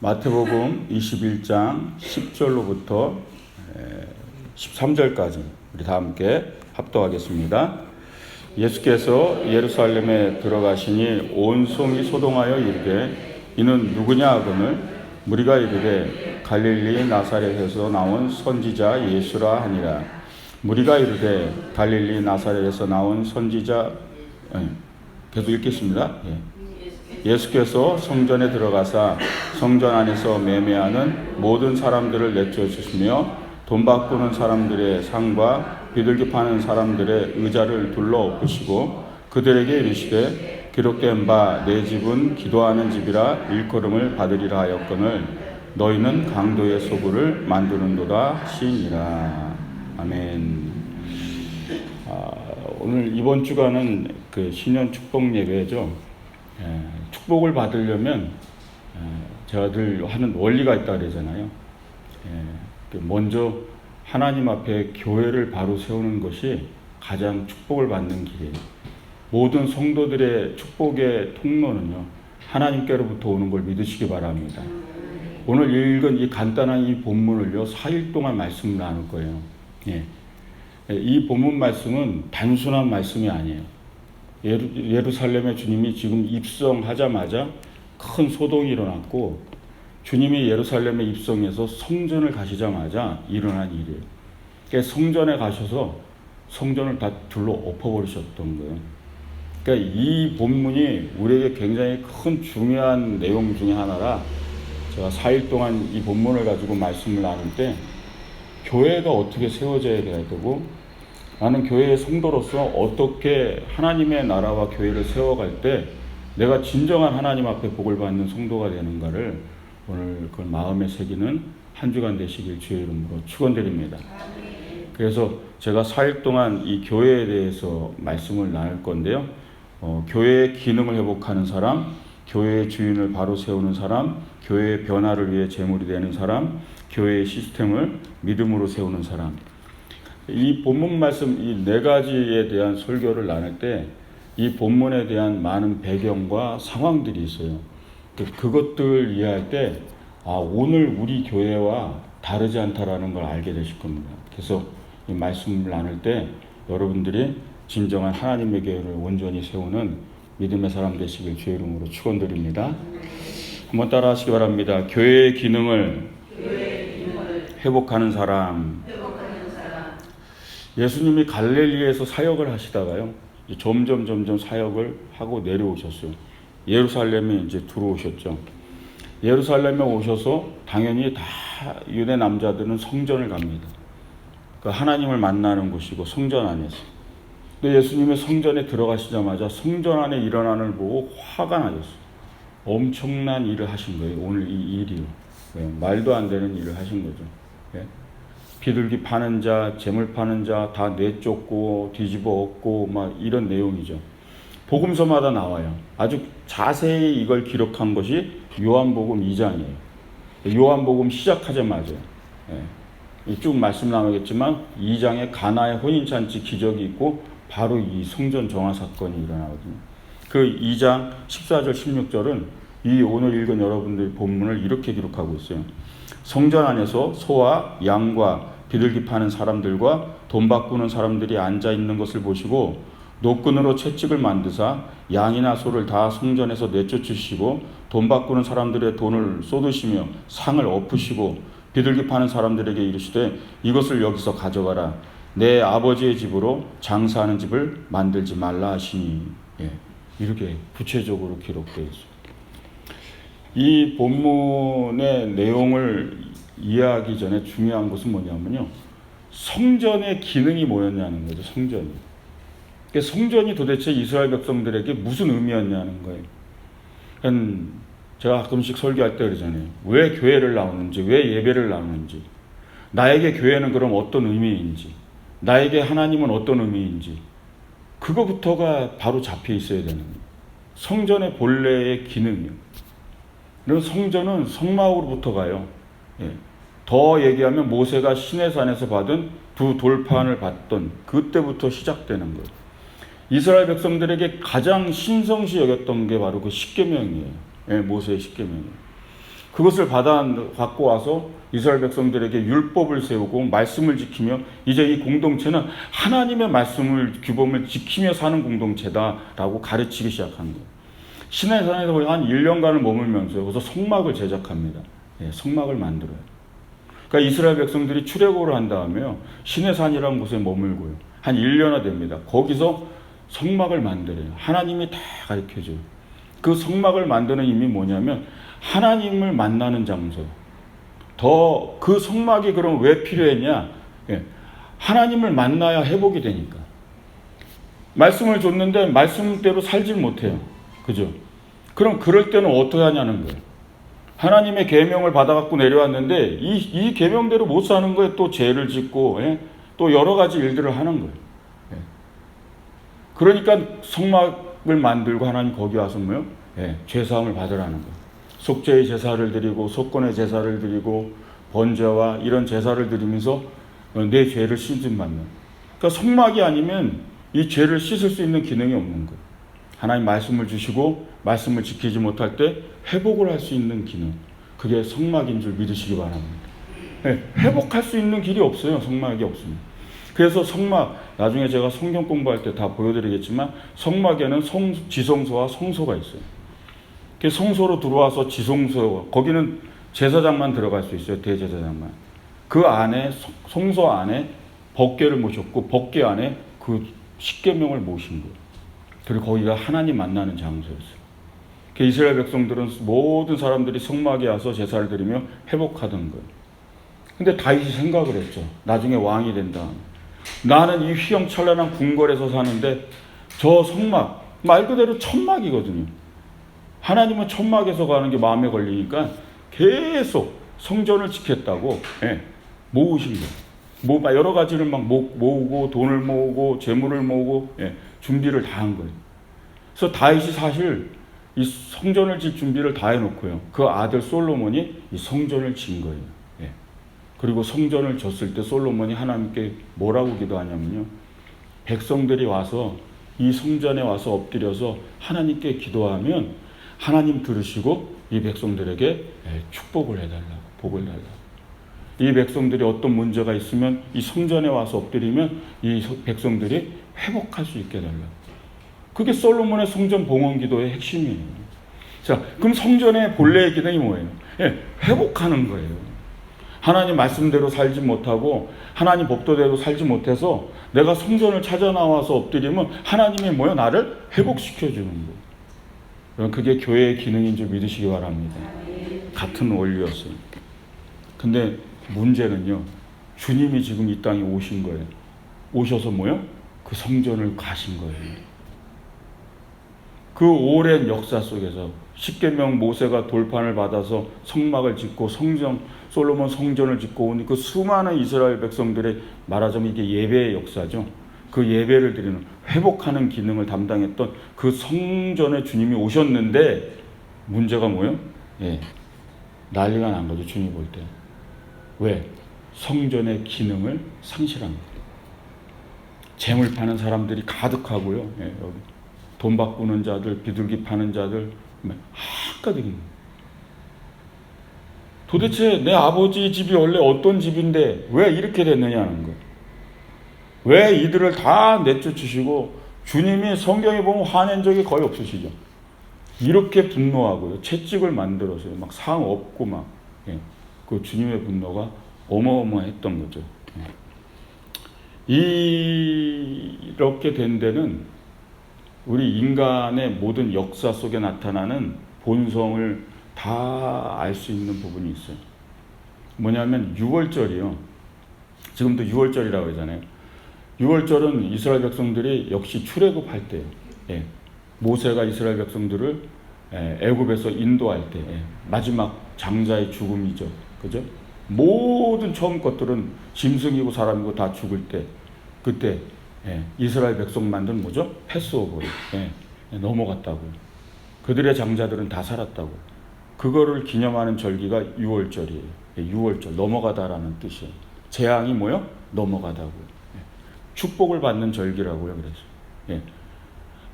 마태복음 21장 10절로부터 13절까지 우리 다 함께 합독하겠습니다. 예수께서 예루살렘에 들어가시니 온 성이 소동하여 이르되 이는 누구냐 하거늘 무리가 이르되 갈릴리 나사렛에서 나온 선지자 예수라 하니라. 무리가 이르되 갈릴리 나사렛에서 나온 선지자 계속 읽겠습니다. 예수께서 성전에 들어가사 성전 안에서 매매하는 모든 사람들을 내쫓으시며 돈 바꾸는 사람들의 상과 비둘기 파는 사람들의 의자를 둘러 엎으시고 그들에게 이르시되 기록된 바 내 집은 기도하는 집이라 일컬음을 받으리라 하였거늘 너희는 강도의 소굴을 만드는도다 하시니라. 아멘. 오늘 이번 주간은 그 신년 축복 예배죠. 축복을 받으려면 제가 늘 하는 원리가 있다 그러잖아요. 먼저 하나님 앞에 교회를 바로 세우는 것이 가장 축복을 받는 길이에요. 모든 성도들의 축복의 통로는요, 하나님께로부터 오는 걸 믿으시기 바랍니다. 오늘 읽은 이 간단한 이 본문을요, 4일 동안 말씀을 나눌 거예요. 이 본문 말씀은 단순한 말씀이 아니에요. 예루살렘에 주님이 지금 입성하자마자 큰 소동이 일어났고, 주님이 예루살렘에 입성해서 성전을 가시자마자 일어난 일이에요. 그러니까 성전에 가셔서 성전을 다 둘러 엎어버리셨던 거예요. 그러니까 이 본문이 우리에게 굉장히 큰 중요한 내용 중에 하나라, 제가 4일 동안 이 본문을 가지고 말씀을 나눌 때 교회가 어떻게 세워져야 되고, 나는 교회의 성도로서 어떻게 하나님의 나라와 교회를 세워갈 때 내가 진정한 하나님 앞에 복을 받는 성도가 되는가를 오늘 그 마음에 새기는 한 주간 되시길 주의 이름으로 축원드립니다. 그래서 제가 4일 동안 이 교회에 대해서 말씀을 나눌 건데요. 교회의 기능을 회복하는 사람, 교회의 주인을 바로 세우는 사람, 교회의 변화를 위해 제물이 되는 사람, 교회의 시스템을 믿음으로 세우는 사람. 이 본문 말씀 이 네 가지에 대한 설교를 나눌 때 이 본문에 대한 많은 배경과 상황들이 있어요. 그것들을 이해할 때 오늘 우리 교회와 다르지 않다라는 걸 알게 되실 겁니다. 그래서 이 말씀을 나눌 때 여러분들이 진정한 하나님의 교회를 온전히 세우는 믿음의 사람 되시길 주의 이름으로 축원드립니다. 한번 따라 하시기 바랍니다. 교회의 기능을 회복하는 사람. 예수님이 갈릴리에서 사역을 하시다가요, 점점 사역을 하고 내려오셨어요. 예루살렘에 이제 들어오셨죠. 예루살렘에 오셔서 당연히 다 유대 남자들은 성전을 갑니다. 하나님을 만나는 곳이고 성전 안에서. 근데 예수님이 성전에 들어가시자마자 성전 안에 일어나는 걸 보고 화가 나셨어요. 엄청난 일을 하신 거예요. 오늘 이 일이요. 말도 안 되는 일을 하신 거죠. 비둘기 파는 자, 재물 파는 자 다 내쫓고 뒤집어 엎고 막 이런 내용이죠. 복음서마다 나와요. 아주 자세히 이걸 기록한 것이 요한복음 2장이에요. 요한복음 시작하자마자 쭉 말씀 나누겠지만 2장에 가나의 혼인잔치 기적이 있고 바로 이 성전 정화 사건이 일어나거든요. 그 2장 14절 16절은 이 오늘 읽은 여러분들의 본문을 이렇게 기록하고 있어요. 성전 안에서 소와 양과 비둘기 파는 사람들과 돈 바꾸는 사람들이 앉아 있는 것을 보시고 노끈으로 채찍을 만드사 양이나 소를 다 성전에서 내쫓으시고 돈 바꾸는 사람들의 돈을 쏟으시며 상을 엎으시고 비둘기 파는 사람들에게 이르시되 이것을 여기서 가져가라. 내 아버지의 집으로 장사하는 집을 만들지 말라 하시니. 이렇게 구체적으로 기록되어 있습니다. 이 본문의 내용을 이해하기 전에 중요한 것은 뭐냐면요, 성전의 기능이 뭐였냐는 거죠. 성전이. 성전이 도대체 이스라엘 백성들에게 무슨 의미였냐는 거예요. 제가 가끔씩 설교할 때 그러잖아요. 왜 교회를 나오는지, 왜 예배를 나오는지, 나에게 교회는 그럼 어떤 의미인지, 나에게 하나님은 어떤 의미인지, 그거부터가 바로 잡혀 있어야 되는 거예요. 성전의 본래의 기능이요. 그럼 성전은 성막으로부터 가요. 더 얘기하면 모세가 시내산에서 받은 두 돌판을 받던 그때부터 시작되는 거예요. 이스라엘 백성들에게 가장 신성시 여겼던 게 바로 그 십계명이에요. 모세의 십계명이에요. 그것을 갖고 와서 이스라엘 백성들에게 율법을 세우고 말씀을 지키며 이제 이 공동체는 하나님의 말씀을 규범을 지키며 사는 공동체다라고 가르치기 시작한 거예요. 시내산에서 거의 한 1년간을 머물면서 거기서 성막을 제작합니다. 예, 성막을 만들어요. 그러니까 이스라엘 백성들이 출애굽을 한 다음에요. 시내산이라는 곳에 머물고요. 한 1년이 됩니다. 거기서 성막을 만들어요. 하나님이 다 가르쳐줘요. 그 성막을 만드는 의미 뭐냐면 하나님을 만나는 장소. 더 그 성막이 그럼 왜 필요했냐? 예, 하나님을 만나야 회복이 되니까. 말씀을 줬는데 말씀대로 살질 못해요. 그죠? 그럼 그럴 때는 어떻게 하냐는 거예요. 하나님의 계명을 받아갖고 내려왔는데 이 계명대로 못 사는 거에 또 죄를 짓고 또 여러 가지 일들을 하는 거예요. 그러니까 성막을 만들고 하나님 거기 와서 뭐요? 죄사함을 받으라는 거예요. 속죄의 제사를 드리고 속건의 제사를 드리고 번제와 이런 제사를 드리면서 내 죄를 씻음받는. 그러니까 성막이 아니면 이 죄를 씻을 수 있는 기능이 없는 거예요. 하나님 말씀을 주시고 말씀을 지키지 못할 때 회복을 할 수 있는 기능. 그게 성막인 줄 믿으시기 바랍니다. 회복할 수 있는 길이 없어요. 성막이 없으면. 그래서 성막, 나중에 제가 성경 공부할 때 다 보여드리겠지만 성막에는 지성소와 성소가 있어요. 성소로 들어와서 지성소, 거기는 제사장만 들어갈 수 있어요. 대제사장만. 그 안에 성소 안에 법궤를 모셨고 법궤 안에 그 십계명을 모신 거예요. 그리고 거기가 하나님 만나는 장소였어요. 이스라엘 백성들은 모든 사람들이 성막에 와서 제사를 드리며 회복하던 거예요. 근데 다윗이 생각을 했죠. 나중에 왕이 된다. 나는 이 휘황찬란한 궁궐에서 사는데 저 성막, 말 그대로 천막이거든요. 하나님은 천막에서 가는 게 마음에 걸리니까 계속 성전을 지켰다고 모으신 거예요. 여러 가지를 막 모으고 돈을 모으고 재물을 모으고 준비를 다 한 거예요. 그래서 다윗이 사실 이 성전을 질 준비를 다 해놓고요. 그 아들 솔로몬이 이 성전을 진 거예요. 그리고 성전을 졌을 때 솔로몬이 하나님께 뭐라고 기도하냐면요. 백성들이 와서 이 성전에 와서 엎드려서 하나님께 기도하면 하나님 들으시고 이 백성들에게 축복을 해달라고, 복을 달라고. 이 백성들이 어떤 문제가 있으면 이 성전에 와서 엎드리면 이 백성들이 회복할 수 있게 해달라고. 그게 솔로몬의 성전 봉헌 기도의 핵심이에요. 자, 그럼 성전의 본래의 기능이 뭐예요? 회복하는 거예요. 하나님 말씀대로 살지 못하고 하나님 법도대로 살지 못해서 내가 성전을 찾아 나와서 엎드리면 하나님이 뭐예요? 나를 회복시켜주는 거예요. 그게 교회의 기능인 줄 믿으시기 바랍니다. 같은 원리였어요. 근데 문제는요. 주님이 지금 이 땅에 오신 거예요. 오셔서 뭐예요? 그 성전을 가신 거예요. 그 오랜 역사 속에서 십계명 모세가 돌판을 받아서 성막을 짓고 솔로몬 성전을 짓고 온 그 수많은 이스라엘 백성들의 말하자면 이게 예배의 역사죠. 그 예배를 드리는 회복하는 기능을 담당했던 그 성전에 주님이 오셨는데 문제가 뭐예요? 난리가 난 거죠. 주님 볼 때. 왜? 성전의 기능을 상실한 거예요. 재물 파는 사람들이 가득하고요. 여기 돈 바꾸는 자들, 비둘기 파는 자들 한가득입니다. 도대체 내 아버지 집이 원래 어떤 집인데 왜 이렇게 됐느냐는 거예요. 왜 이들을 다 내쫓으시고 주님이 성경에 보면 화낸 적이 거의 없으시죠. 이렇게 분노하고요. 채찍을 만들어서요. 막 상 없고 막 그 주님의 분노가 어마어마했던 거죠. 이렇게 된 데는 우리 인간의 모든 역사 속에 나타나는 본성을 다 알 수 있는 부분이 있어요. 뭐냐면 6월절이요. 지금도 6월절이라고 하잖아요. 6월절은 이스라엘 백성들이 역시 출애굽할 때예요. 모세가 이스라엘 백성들을 애굽에서 인도할 때 마지막 장자의 죽음이죠. 그죠? 모든 처음 것들은 짐승이고 사람이고 다 죽을 때 그때 이스라엘 백성만은 뭐죠? 패스오버로 넘어갔다고요. 그들의 장자들은 다 살았다고. 그거를 기념하는 절기가 6월절이에요. 6월절 넘어가다라는 뜻이에요. 재앙이 뭐요? 넘어가다고요. 축복을 받는 절기라고요. 그래서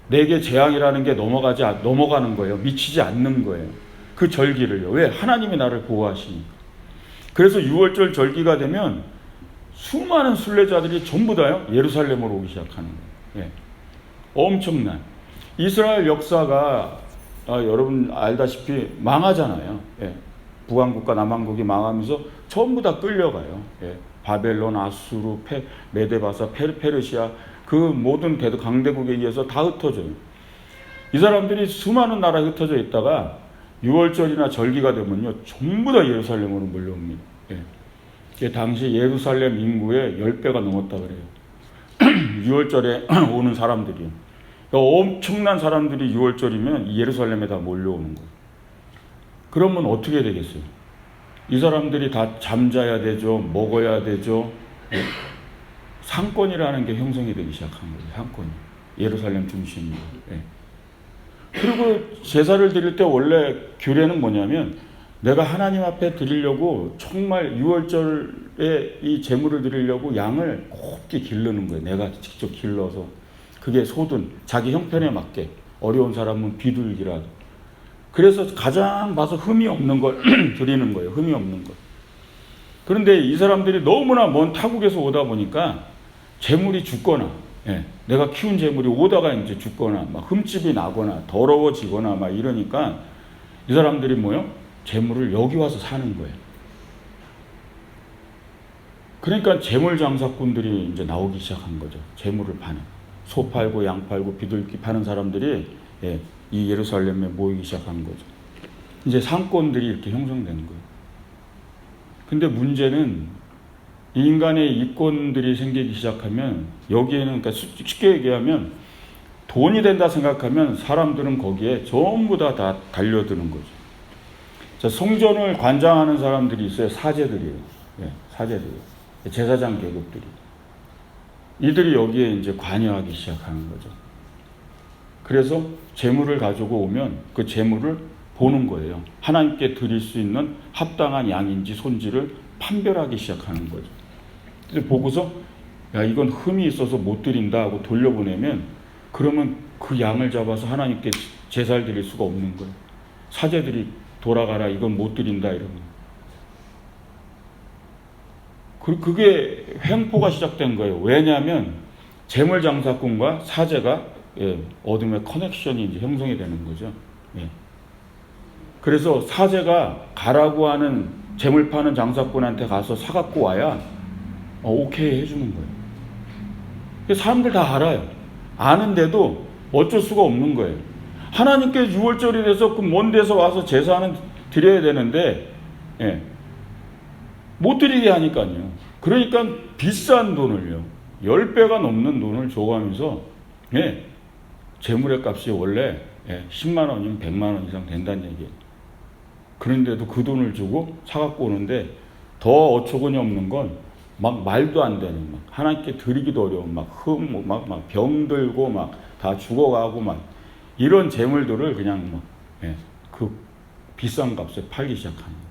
내게 재앙이라는 게 넘어가는 거예요. 미치지 않는 거예요. 그 절기를요. 왜? 하나님이 나를 보호하시니까. 그래서 6월절 절기가 되면 수많은 순례자들이 전부 다요 예루살렘으로 오기 시작하는 거예요. 예. 엄청난 이스라엘 역사가 여러분 알다시피 망하잖아요. 예. 북왕국과 남왕국이 망하면서 전부 다 끌려가요. 예. 바벨론, 아수르, 메데바사, 페르시아 그 모든 강대국에 의해서 다 흩어져요. 이 사람들이 수많은 나라에 흩어져 있다가 6월절이나 절기가 되면요 전부 다 예루살렘으로 몰려옵니다. 예. 당시 예루살렘 인구의 10배가 넘었다 그래요. 6월절에 오는 사람들이. 엄청난 사람들이 6월절이면 예루살렘에 다 몰려오는 거예요. 그러면 어떻게 되겠어요? 이 사람들이 다 잠자야 되죠. 먹어야 되죠. 예. 상권이라는 게 형성이 되기 시작한 거예요. 상권이. 예루살렘 중심으로. 예. 그리고 제사를 드릴 때 원래 규례는 뭐냐면 내가 하나님 앞에 드리려고 정말 6월절에 이 제물을 드리려고 양을 곱게 기르는 거예요. 내가 직접 길러서. 그게 소든 자기 형편에 맞게 어려운 사람은 비둘기라도. 그래서 가장 봐서 흠이 없는 걸 드리는 거예요. 흠이 없는 걸. 그런데 이 사람들이 너무나 먼 타국에서 오다 보니까 제물이 죽거나 예, 내가 키운 제물이 오다가 이제 죽거나 막 흠집이 나거나 더러워지거나 막 이러니까 이 사람들이 뭐요? 제물을 여기 와서 사는 거예요. 그러니까 제물 장사꾼들이 이제 나오기 시작한 거죠. 제물을 파는 소 팔고 양 팔고 비둘기 파는 사람들이 예, 이 예루살렘에 모이기 시작한 거죠. 이제 상권들이 이렇게 형성된 거예요. 근데 문제는 인간의 이권들이 생기기 시작하면 여기에는 그러니까 쉽게 얘기하면 돈이 된다 생각하면 사람들은 거기에 전부 다 달려드는 거죠. 자, 성전을 관장하는 사람들이 있어요. 사제들이에요. 예, 사제들이에요. 제사장 계급들이. 이들이 여기에 이제 관여하기 시작하는 거죠. 그래서 재물을 가지고 오면 그 재물을 보는 거예요. 하나님께 드릴 수 있는 합당한 양인지 손질을 판별하기 시작하는 거죠. 그래서 보고서 야 이건 흠이 있어서 못 드린다 하고 돌려보내면 그러면 그 양을 잡아서 하나님께 제사를 드릴 수가 없는 거예요. 사제들이 돌아가라 이건 못 드린다 이러면. 그게 횡포가 시작된 거예요. 왜냐하면 재물장사꾼과 사제가 어둠의 커넥션이 이제 형성이 되는 거죠. 예. 그래서 사제가 가라고 하는 재물 파는 장사꾼한테 가서 사갖고 와야 오케이 해주는 거예요. 사람들 다 알아요. 아는데도 어쩔 수가 없는 거예요. 하나님께 6월절이 돼서 그 먼 데서 와서 제사는 드려야 되는데 예. 못 드리게 하니까요. 그러니까 비싼 돈을요. 10배가 넘는 돈을 줘가면서 예. 재물의 값이 원래 10만 원이면 100만 원 이상 된다는 얘기예요. 그런데도 그 돈을 주고 사갖고 오는데 더 어처구니 없는 건 막 말도 안 되는 막 하나님께 드리기도 어려운 막 병들고 막 다 죽어가고 막 이런 재물들을 그냥 막 그 비싼 값에 팔기 시작하는 거예요.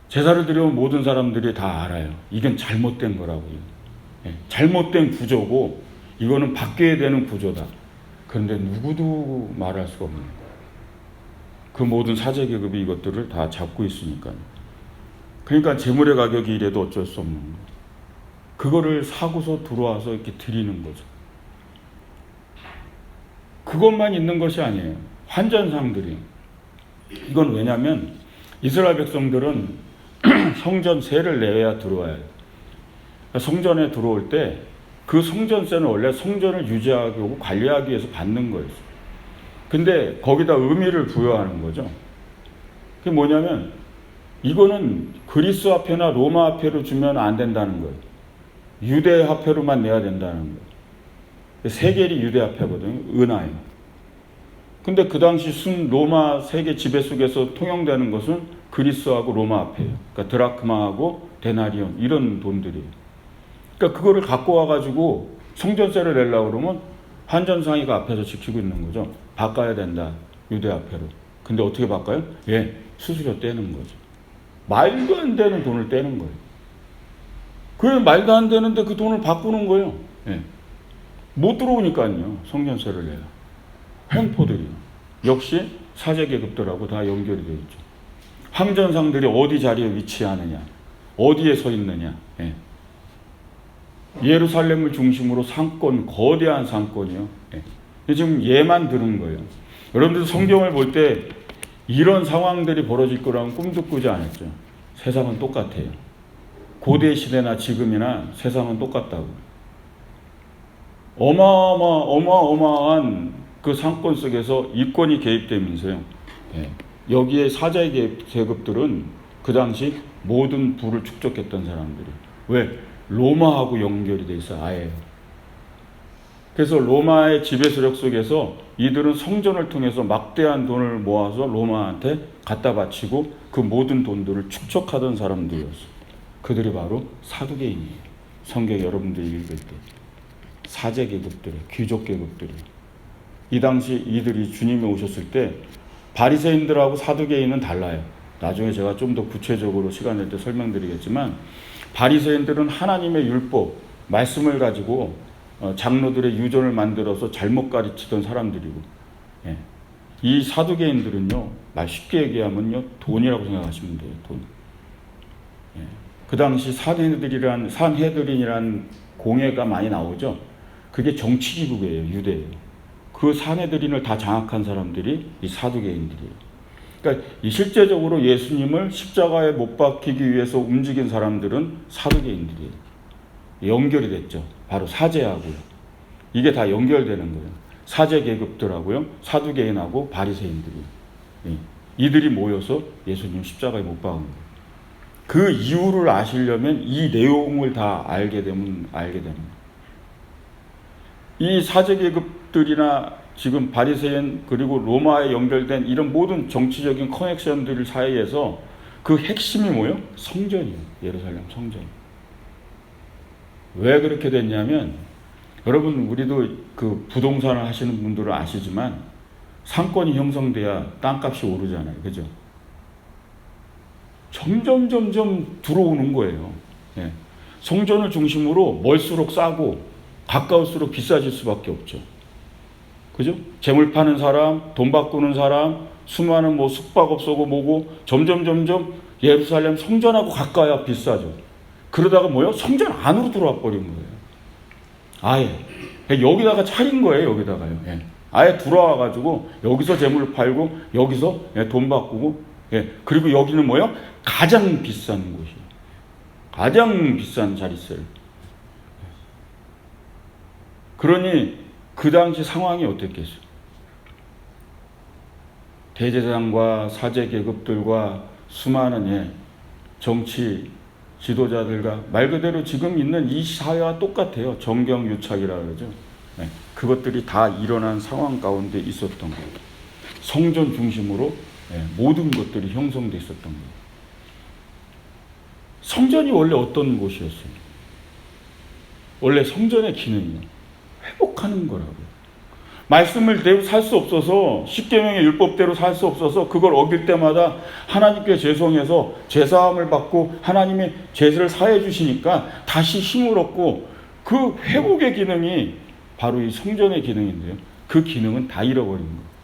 제사를 드려온 모든 사람들이 다 알아요. 이건 잘못된 거라고요. 잘못된 구조고 이거는 바뀌어야 되는 구조다. 그런데 누구도 말할 수가 없는 거예요. 그 모든 사제 계급이 이것들을 다 잡고 있으니까요. 그러니까 재물의 가격이 이래도 어쩔 수 없는 거예요. 그거를 사고서 들어와서 이렇게 드리는 거죠. 그것만 있는 것이 아니에요. 환전상들이. 이건 왜냐하면 이스라엘 백성들은 성전세를 내야 들어와요. 성전에 들어올 때 그 성전세는 원래 성전을 유지하고 관리하기 위해서 받는 거예요. 근데 거기다 의미를 부여하는 거죠. 그게 뭐냐면 이거는 그리스 화폐나 로마 화폐로 주면 안 된다는 거예요. 유대 화폐로만 내야 된다는 거예요. 세겔이 유대 화폐거든요. 은하예요. 근데 그 당시 로마 세계 지배 속에서 통용되는 것은 그리스하고 로마 화폐예요. 그러니까 드라크마하고 데나리온 이런 돈들이에요. 그러니까 그거를 갖고 와가지고 성전세를 내려고 그러면 환전상의가 앞에서 지키고 있는 거죠. 바꿔야 된다. 유대 화폐로. 근데 어떻게 바꿔요? 수수료 떼는 거죠. 말도 안 되는 돈을 떼는 거예요. 그래 말도 안 되는데 그 돈을 바꾸는 거예요. 못 들어오니까요. 성전세를 내요. 횡포들이. 역시 사제 계급들하고 다 연결이 되어 있죠. 황전상들이 어디 자리에 위치하느냐, 어디에 서 있느냐. 예. 예루살렘을 중심으로 상권, 거대한 상권이요. 예. 지금 예만 들은 거예요. 여러분들 성경을 볼 때 이런 상황들이 벌어질 거라는 꿈도 꾸지 않았죠. 세상은 똑같아요. 고대 시대나 지금이나 세상은 똑같다고. 어마어마한 그 상권 속에서 이권이 개입되면서요. 예. 여기에 사제 계급들은 그 당시 모든 부를 축적했던 사람들이. 왜? 로마하고 연결이 돼 있어, 아예. 그래서 로마의 지배 세력 속에서 이들은 성전을 통해서 막대한 돈을 모아서 로마한테 갖다 바치고 그 모든 돈들을 축적하던 사람들이었어. 그들이 바로 사두개인이에요. 성경 여러분들이 읽을 때. 사제 계급들이, 귀족 계급들이. 이 당시 이들이 주님이 오셨을 때 바리새인들하고 사두개인은 달라요. 나중에 제가 좀 더 구체적으로 시간 낼 때 설명드리겠지만, 바리새인들은 하나님의 율법, 말씀을 가지고 장로들의 유전을 만들어서 잘못 가르치던 사람들이고, 예. 이 사두개인들은요, 말 쉽게 얘기하면요, 돈이라고 생각하시면 돼요. 돈. 예. 그 당시 산헤드린이란 공회가 많이 나오죠. 그게 정치기구예요, 유대예요. 그 산헤드린을 다 장악한 사람들이 이 사두개인들이에요. 그러니까 실제적으로 예수님을 십자가에 못 박히기 위해서 움직인 사람들은 사두개인들이에요. 연결이 됐죠. 바로 사제하고요. 이게 다 연결되는 거예요. 사제 계급들하고요, 사두개인하고 바리새인들이. 이들이 모여서 예수님 십자가에 못 박은 거예요. 그 이유를 아시려면 이 내용을 다 알게 되는 거예요. 이 사제 계급들이나 지금 바리새인 그리고 로마에 연결된 이런 모든 정치적인 커넥션들 사이에서 그 핵심이 뭐예요? 성전이에요. 예루살렘 성전. 왜 그렇게 됐냐면, 여러분 우리도 그 부동산을 하시는 분들은 아시지만 상권이 형성돼야 땅값이 오르잖아요. 그죠? 점점 들어오는 거예요. 예. 성전을 중심으로 멀수록 싸고 가까울수록 비싸질 수밖에 없죠. 그죠? 재물 파는 사람, 돈 바꾸는 사람, 수많은 뭐 숙박업소고 뭐고 점점 예루살렘 성전하고 가까야 비싸죠. 그러다가 뭐요? 성전 안으로 들어와 버린 거예요. 아예. 여기다가 차린 거예요, 여기다가요. 예. 아예 들어와가지고 여기서 재물을 팔고 여기서 돈 바꾸고, 예. 그리고 여기는 뭐요? 가장 비싼 곳이에요. 가장 비싼 자릿세를. 그러니 그 당시 상황이 어땠겠어요? 대제사장과 사제 계급들과 수많은 정치 지도자들과 말 그대로 지금 있는 이 사회와 똑같아요. 정경유착이라 그러죠. 네, 그것들이 다 일어난 상황 가운데 있었던 거예요. 성전 중심으로 모든 것들이 형성돼 있었던 거예요. 성전이 원래 어떤 곳이었어요? 원래 성전의 기능이요, 회복하는 거라고요. 말씀을 대로 살 수 없어서, 십계명의 율법대로 살 수 없어서 그걸 어길 때마다 하나님께 죄송해서 제사함을 받고 하나님이 죄를 사해 주시니까 다시 힘을 얻고, 그 회복의 기능이 바로 이 성전의 기능인데요. 그 기능은 다 잃어버린 거예요.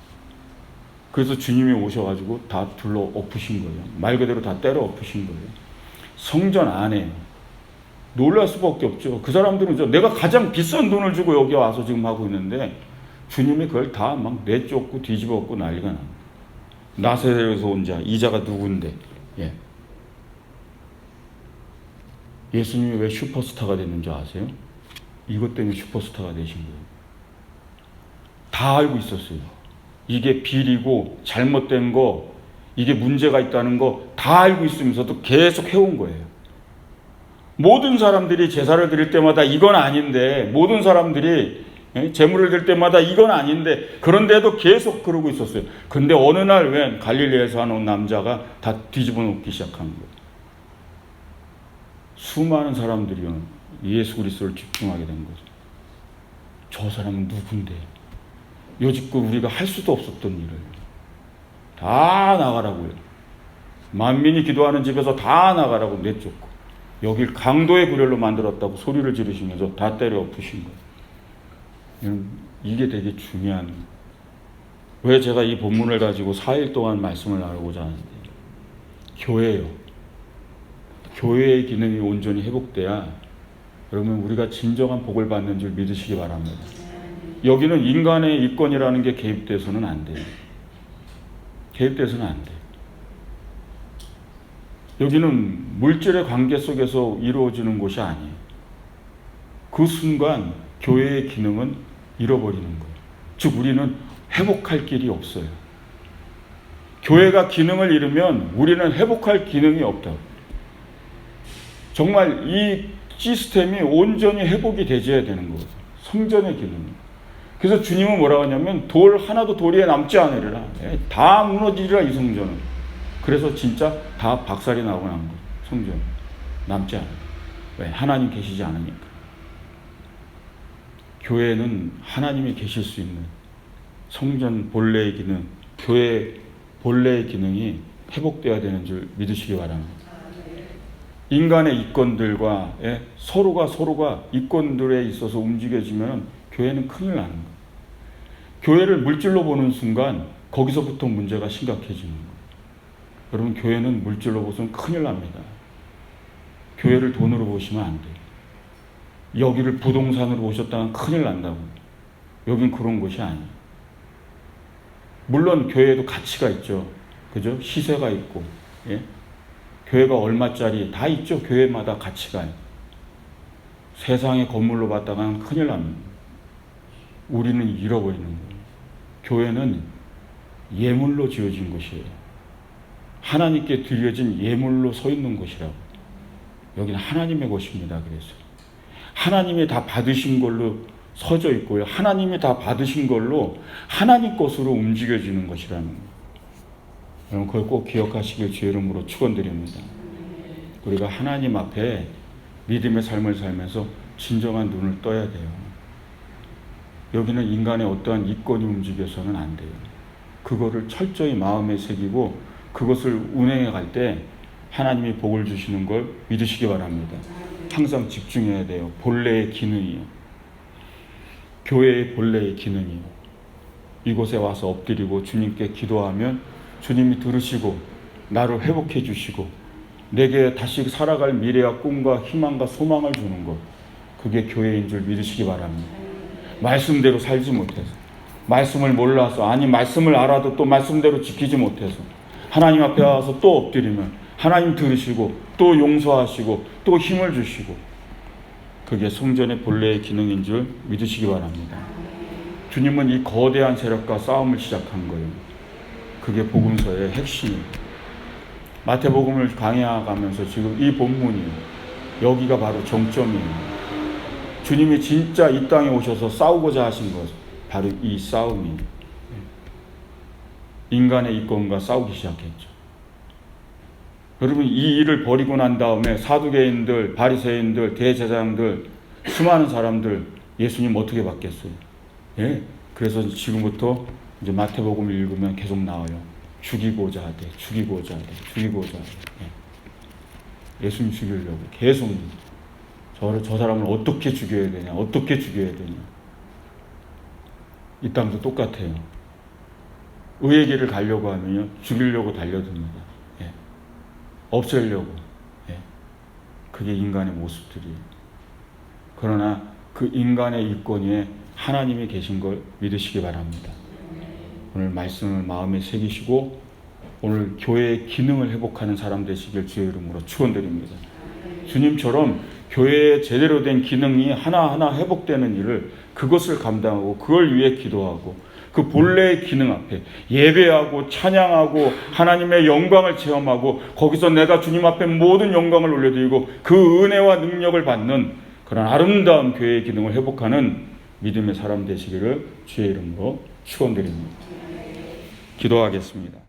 그래서 주님이 오셔가지고 다 둘러 엎으신 거예요. 말 그대로 다 때려 엎으신 거예요. 성전 안에. 놀랄 수밖에 없죠. 그 사람들은 내가 가장 비싼 돈을 주고 여기 와서 지금 하고 있는데 주님이 그걸 다 막 내쫓고 뒤집어엎고 난리가 납니다. 나사렛에서 온 자, 이 자가 누군데? 예. 예수님이 왜 슈퍼스타가 됐는지 아세요? 이것 때문에 슈퍼스타가 되신 거예요. 다 알고 있었어요. 이게 비리고 잘못된 거, 이게 문제가 있다는 거 다 알고 있으면서도 계속 해온 거예요. 모든 사람들이 제사를 드릴 때마다 이건 아닌데, 모든 사람들이 제물을 드릴 때마다 이건 아닌데, 그런데도 계속 그러고 있었어요. 근데 어느 날 웬 갈릴리에서 온 남자가 다 뒤집어 놓기 시작한 거예요. 수많은 사람들이 예수 그리스도를 집중하게 된 거죠. 저 사람은 누군데? 여지껏 우리가 할 수도 없었던 일을 다 나가라고요. 만민이 기도하는 집에서 다 나가라고 내쫓고, 여길 강도의 구렬로 만들었다고 소리를 지르시면서 다 때려 엎으신 거예요. 이게 되게 중요한 왜 제가 이 본문을 가지고 4일 동안 말씀을 나누고자 하는데, 교회요. 교회의 기능이 온전히 회복돼야 여러분 우리가 진정한 복을 받는 줄 믿으시기 바랍니다. 여기는 인간의 이권이라는 게 개입돼서는 안 돼요. 개입돼서는 안 돼요. 여기는 물질의 관계 속에서 이루어지는 곳이 아니에요. 그 순간 교회의 기능은 잃어버리는 거예요. 즉 우리는 회복할 길이 없어요. 교회가 기능을 잃으면 우리는 회복할 기능이 없다. 정말 이 시스템이 온전히 회복이 되져야 되는 거예요. 성전의 기능. 그래서 주님은 뭐라고 하냐면 돌 하나도 도리에 남지 않으리라. 다 무너지리라 이 성전은. 그래서 진짜 다 박살이 나고 난 거예요. 성전 남지 않아요. 왜? 하나님 계시지 않으니까. 교회는 하나님이 계실 수 있는 성전 본래의 기능, 교회 본래의 기능이 회복되어야 되는 줄 믿으시기 바랍니다. 인간의 이권들과 서로가 이권들에 있어서 움직여지면 교회는 큰일 나는 거예요. 교회를 물질로 보는 순간 거기서부터 문제가 심각해지는 거예요. 여러분 교회는 물질로 보면 큰일 납니다. 교회를 돈으로 보시면 안 돼요. 여기를 부동산으로 보셨다면 큰일 난다고. 여긴 그런 곳이 아니에요. 물론 교회에도 가치가 있죠. 그죠? 시세가 있고, 예? 교회가 얼마짜리 다 있죠. 교회마다 가치가. 세상의 건물로 봤다가는 큰일 납니다. 우리는 잃어버리는 거예요. 교회는 예물로 지어진 곳이에요. 하나님께 드려진 예물로 서 있는 곳이라고. 여기는 하나님의 곳입니다. 그래서 하나님이 다 받으신 걸로 서져 있고요. 하나님이 다 받으신 걸로 하나님 것으로 움직여지는 것이라는 거예요. 여러분 그걸 꼭 기억하시길 주의 이름으로 축원드립니다. 우리가 하나님 앞에 믿음의 삶을 살면서 진정한 눈을 떠야 돼요. 여기는 인간의 어떠한 이권이 움직여서는 안 돼요. 그거를 철저히 마음에 새기고 그것을 운행해 갈 때 하나님이 복을 주시는 걸 믿으시기 바랍니다. 항상 집중해야 돼요. 본래의 기능이요. 교회의 본래의 기능이요. 이곳에 와서 엎드리고 주님께 기도하면 주님이 들으시고 나를 회복해 주시고 내게 다시 살아갈 미래와 꿈과 희망과 소망을 주는 것. 그게 교회인 줄 믿으시기 바랍니다. 말씀대로 살지 못해서, 말씀을 몰라서, 아니 말씀을 알아도 또 말씀대로 지키지 못해서 하나님 앞에 와서 또 엎드리면 하나님 들으시고 또 용서하시고 또 힘을 주시고, 그게 성전의 본래의 기능인 줄 믿으시기 바랍니다. 주님은 이 거대한 세력과 싸움을 시작한 거예요. 그게 복음서의 핵심입니다. 마태복음을 강해가면서 지금 이 본문이 여기가 바로 정점이에요. 주님이 진짜 이 땅에 오셔서 싸우고자 하신 것, 바로 이 싸움이 인간의 이권과 싸우기 시작했죠. 여러분 이 일을 벌이고 난 다음에 사두개인들, 바리새인들, 대제사장들, 수많은 사람들 예수님 어떻게 받겠어요? 예? 그래서 지금부터 이제 마태복음을 읽으면 계속 나와요. 죽이고자 하되, 죽이고자 하되, 죽이고자 하되. 예. 예수님 죽이려고 계속 저 사람을 어떻게 죽여야 되냐, 어떻게 죽여야 되냐. 이 땅도 똑같아요. 의의 길을 가려고 하면요, 죽이려고 달려듭니다. 예. 없애려고. 예. 그게 인간의 모습들이에요. 그러나 그 인간의 이권에 하나님이 계신 걸 믿으시기 바랍니다. 오늘 말씀을 마음에 새기시고 오늘 교회의 기능을 회복하는 사람 되시길 주의 이름으로 축원드립니다. 주님처럼 교회에 제대로 된 기능이 하나하나 회복되는 일을, 그것을 감당하고 그걸 위해 기도하고 그 본래의 기능 앞에 예배하고 찬양하고 하나님의 영광을 체험하고 거기서 내가 주님 앞에 모든 영광을 올려드리고 그 은혜와 능력을 받는 그런 아름다운 교회의 기능을 회복하는 믿음의 사람 되시기를 주의 이름으로 축원드립니다. 기도하겠습니다.